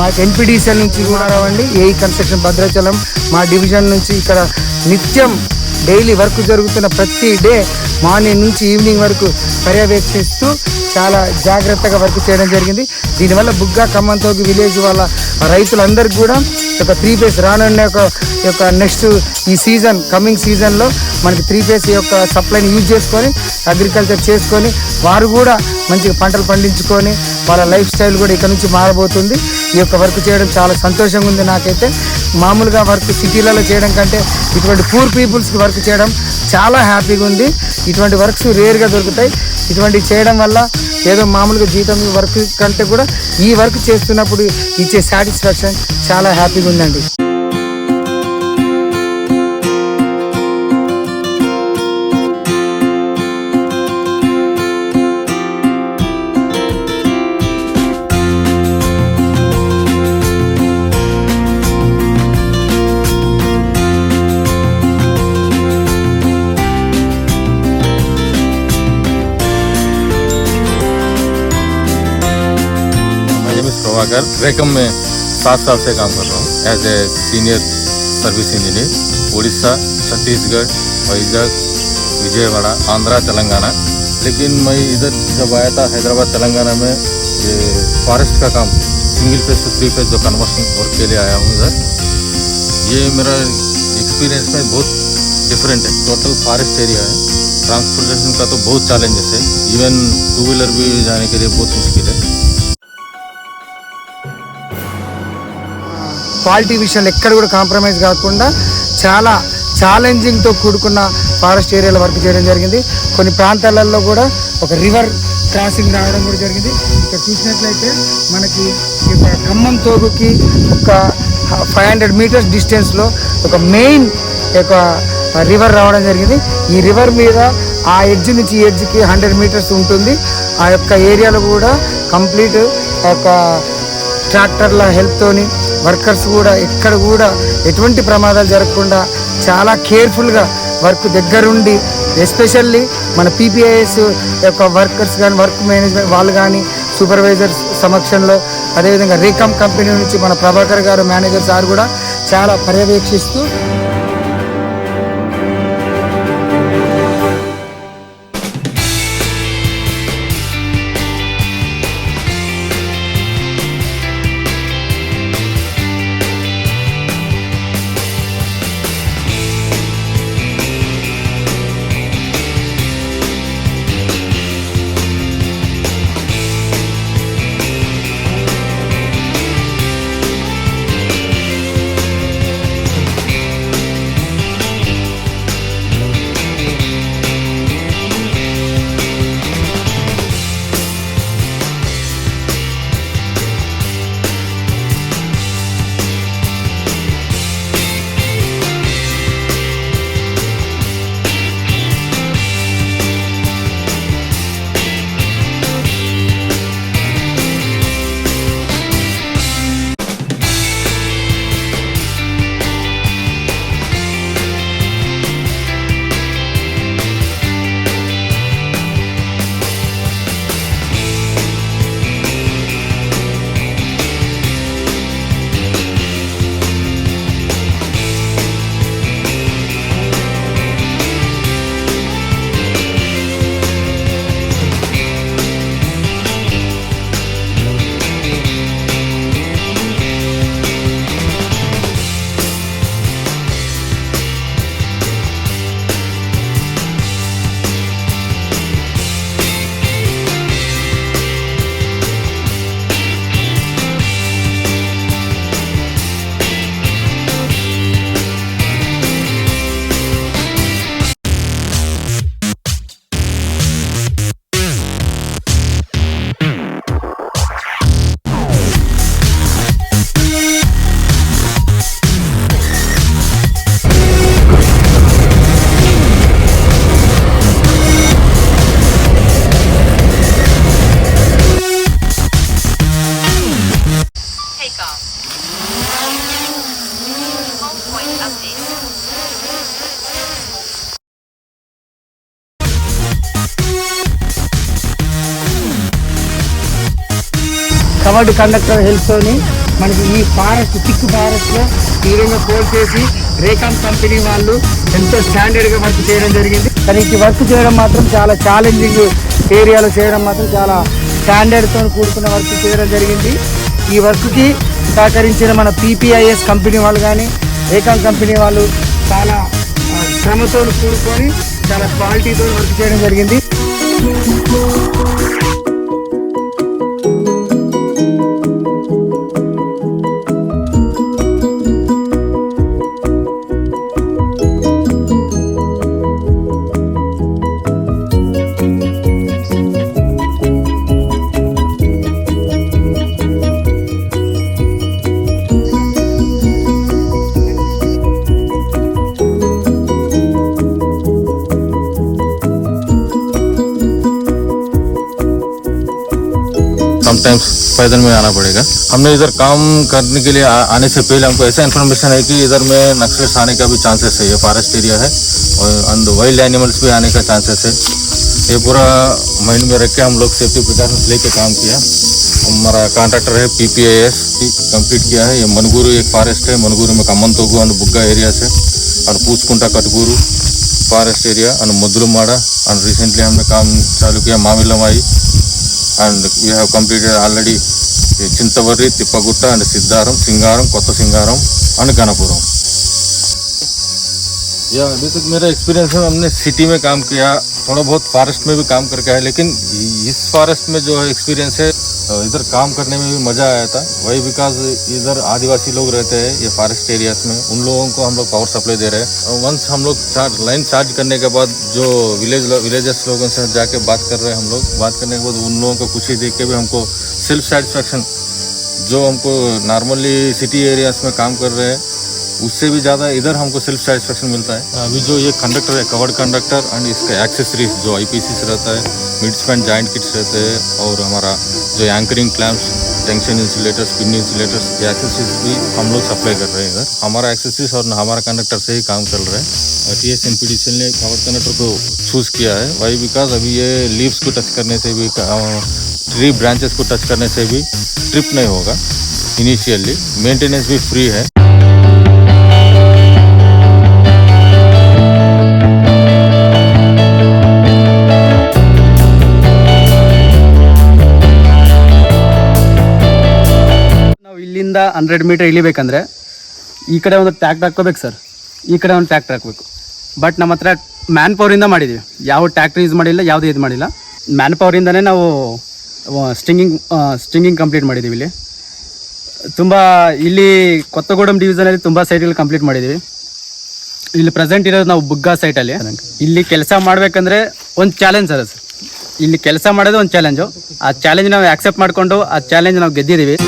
మా ఎన్పిడిసిఎల్ నుంచి కూడా రావండి, ఏఈ కన్స్ట్రక్షన్ భద్రాచలం మా డివిజన్ నుంచి ఇక్కడ నిత్యం డైలీ వర్క్ జరుగుతున్న ప్రతి డే మార్నింగ్ నుంచి ఈవినింగ్ వరకు పర్యవేక్షిస్తూ చాలా జాగ్రత్తగా వర్క్ చేయడం జరిగింది. దీనివల్ల బుగ్గా ఖమ్మంతోగి విలేజ్ వాళ్ళ రైతులందరికీ కూడా ఒక 3 ఫేజ్ రానున్న యొక్క నెక్స్ట్ ఈ సీజన్ కమింగ్ సీజన్లో మనకి 3 ఫేజ్ యొక్క సప్లైని యూజ్ చేసుకొని అగ్రికల్చర్ చేసుకొని వారు కూడా మంచిగా పంటలు పండించుకొని వాళ్ళ లైఫ్ స్టైల్ కూడా ఇక్కడ నుంచి మారబోతుంది. ఈ యొక్క వర్క్ చేయడం చాలా సంతోషంగా ఉంది. నాకైతే మామూలుగా వర్క్ సిటీలలో చేయడం కంటే ఇటువంటి పూర్ పీపుల్స్కి వర్క్ చేయడం చాలా హ్యాపీగా ఉంది. ఇటువంటి వర్క్స్ రేర్గా దొరుకుతాయి. ఇటువంటివి చేయడం వల్ల ఏదో మామూలుగా జీతం వర్క్ కంటే కూడా ఈ వర్క్ చేస్తున్నప్పుడు ఇచ్చే సాటిస్ఫాక్షన్ చాలా హ్యాపీగా ఉందండి. प्रभाकर रेकम में 7 साल से काम कर रहा हूँ as a senior service engineer. Orissa, Chhattisgarh, Vizag, Vijayawada, Andhra, Telangana. लेकिन मैं इधर जब आया था हैदराबाद तेलंगाना में ये फॉरेस्ट का काम सिंगल फेज से 3 फेज जो कन्वर्शन वर्क के लिए आया हूँ इधर। ये मेरा एक्सपीरियंस में बहुत डिफरेंट है। टोटल फॉरेस्ट एरिया है। ट्रांसपोर्टेशन का तो बहुत चैलेंजेस है। इवन 2 व्हीलर भी जाने के लिए बहुत मुश्किल है। క్వాలిటీ విషయాలు ఎక్కడ కూడా కాంప్రమైజ్ కాకుండా చాలా ఛాలెంజింగ్తో కూడుకున్న ఫారెస్ట్ ఏరియాలో వర్క్ చేయడం జరిగింది. కొన్ని ప్రాంతాలలో కూడా ఒక రివర్ క్రాసింగ్ రావడం కూడా జరిగింది. ఇక్కడ చూసినట్లయితే మనకి ఇక్కడ ఖమ్మం తోగుకి ఒక 500 మీటర్స్ డిస్టెన్స్లో ఒక మెయిన్ ఒక రివర్ రావడం జరిగింది. ఈ రివర్ మీద ఆ ఎడ్జ్ నుంచి ఈ ఎడ్జ్కి 100 మీటర్స్ ఉంటుంది. ఆ యొక్క ఏరియాలో కూడా కంప్లీట్ ఒక ట్రాక్టర్ల హెల్ప్తోని వర్కర్స్ కూడా ఎక్కడ కూడా ఎటువంటి ప్రమాదాలు జరగకుండా చాలా కేర్ఫుల్గా వర్క్ దగ్గరుండి ఎస్పెషల్లీ మన పీపీఐఎస్ యొక్క వర్కర్స్ కానీ వర్క్ మేనేజ్మెంట్ వాళ్ళు కానీ సూపర్వైజర్స్ సమక్షంలో అదేవిధంగా రేకమ్ కంపెనీ నుంచి మన ప్రభాకర్ గారు మేనేజర్ సార్ కూడా చాలా పర్యవేక్షిస్తూ కవర్డ్ కండక్టర్ హెల్ప్తోని మనకి ఈ ఫారెస్ట్ థిక్ ఫారెస్ట్లో ఈ విధంగా కోల్ చేసి రేకామ్ కంపెనీ వాళ్ళు ఎంతో స్టాండర్డ్గా వర్క్ చేయడం జరిగింది. కానీ ఈ వర్క్ చేయడం మాత్రం చాలా ఛాలెంజింగ్ ఏరియాలో చేయడం మాత్రం చాలా స్టాండర్డ్తో కూడుకున్న వర్క్ చేయడం జరిగింది. ఈ వర్క్కి సహకరించిన మన పీపీఐఎస్ కంపెనీ వాళ్ళు కానీ రేకామ్ కంపెనీ వాళ్ళు చాలా శ్రమతో కూడుకొని చాలా క్వాలిటీతో వర్క్ చేయడం జరిగింది. समटाइम्स पैदल में आना पड़ेगा. हमने इधर काम करने के लिए आने से पहले हमको ऐसा इन्फॉर्मेशन है कि इधर में नक्सलिस्ट आने का भी चांसेस है. ये फॉरेस्ट एरिया है और वाइल्ड एनिमल्स भी आने का चांसेस है. ये पूरा माइंड में रख के हम लोग सेफ्टी प्रिकॉशंस लेके काम किया. हमारा कॉन्ट्रैक्टर है पीपीआईएस कंप्लीट किया है. ये मनगूरू एक फॉरेस्ट है. मनगूरू में कम्मनतोगु और बुग्गा एरिया से और पूछकुंटा कटगूरू फॉरेस्ट एरिया और मधुरमाड़ा और रिसेंटली हमने काम चालू किया मामिलमाई and we have completed already Chintavarri, Tippagutta and Siddharam, Singaram, Kotta Singaram and Ganapuram. या अभी तक मेरा एक्सपीरियंस है हमने सिटी में काम किया, थोड़ा बहुत फॉरेस्ट में भी काम करके है, लेकिन इस फॉरेस्ट में जो है एक्सपीरियंस है इधर काम करने में भी मज़ा आया था. वही बिकॉज इधर आदिवासी लोग रहते हैं ये फॉरेस्ट एरियाज में, उन लोगों को हम लोग पावर सप्लाई दे रहे हैं. वंस हम लोग लाइन चार्ज करने के बाद जो विलेजर्स लोगों से जाके बात कर रहे हैं, हम लोग बात करने के बाद उन लोगों को खुशी देख के भी हमको सेल्फ सेटिस्फैक्शन जो हमको नॉर्मली सिटी एरियाज में काम कर रहे हैं उससे भी ज़्यादा इधर हमको सेल्फ सेटिस्फैक्शन मिलता है. अभी जो ये कंडक्टर है कवर्ड कंडक्टर एंड इसका एक्सेसरीज जो आईपीसीस रहता है, मिड स्पैन जॉइंट किट्स रहते हैं और हमारा जो anchoring clamps, tension insulators, pin insulators, ये एक्सेसरीज भी हम लोग सप्लाई कर रहे हैं इधर. हमारा एक्सेसरीज और हमारा कंडक्टर से ही काम चल रहा है. TSNPDCL ने कवर्ड कंडक्टर को चूज़ किया है. वाई बिकॉज अभी ये लीव्स को टच करने से भी, ट्री ब्रांचेस को टच करने से भी ट्रिप नहीं होगा. इनिशियली मेंटेनेंस भी फ्री है. ಇಲ್ಲಿಂದ 100 ಮೀಟರ್ ಇಳಿಬೇಕಂದ್ರೆ ಈ ಕಡೆ ಒಂದು ಟ್ರ್ಯಾಕ್ಟರ್ ಹಾಕ್ಕೋಬೇಕು ಸರ್, ಈ ಕಡೆ ಒಂದು ಟ್ರ್ಯಾಕ್ಟರ್ ಹಾಕಬೇಕು. ಬಟ್ ನಮ್ಮ ಹತ್ರ ಮ್ಯಾನ್ ಪವರಿಂದ ಮಾಡಿದ್ದೀವಿ, ಯಾವ ಟ್ರ್ಯಾಕ್ಟರ್ ಯೂಸ್ ಮಾಡಿಲ್ಲ, ಯಾವುದೇ ಇದು ಮಾಡಿಲ್ಲ. ಮ್ಯಾನ್ ಪವರಿಂದನೇ ನಾವು ಸ್ಟಿಂಗಿಂಗ್ ಕಂಪ್ಲೀಟ್ ಮಾಡಿದ್ದೀವಿ. ತುಂಬ ಇಲ್ಲಿ ಕೊತ್ತಗೂಡಂ ಡಿವಿಷನಲ್ಲಿ ತುಂಬ ಸೈಟ್ಗಳು ಕಂಪ್ಲೀಟ್ ಮಾಡಿದ್ದೀವಿ. ಇಲ್ಲಿ ಪ್ರೆಸೆಂಟ್ ಇರೋದು ನಾವು ಬುಗ್ಗಾ ಸೈಟಲ್ಲಿ. ಇಲ್ಲಿ ಕೆಲಸ ಮಾಡಬೇಕಂದ್ರೆ ಒಂದು ಚಾಲೆಂಜ್ ಸರ್. ಇಲ್ಲಿ ಕೆಲಸ ಮಾಡೋದು ಒಂದು ಚಾಲೆಂಜು. ಆ ಚಾಲೆಂಜ್ ನಾವು ಆಕ್ಸೆಪ್ಟ್ ಮಾಡಿಕೊಂಡು ಆ ಚಾಲೆಂಜ್ ನಾವು ಗೆದ್ದಿದ್ದೀವಿ.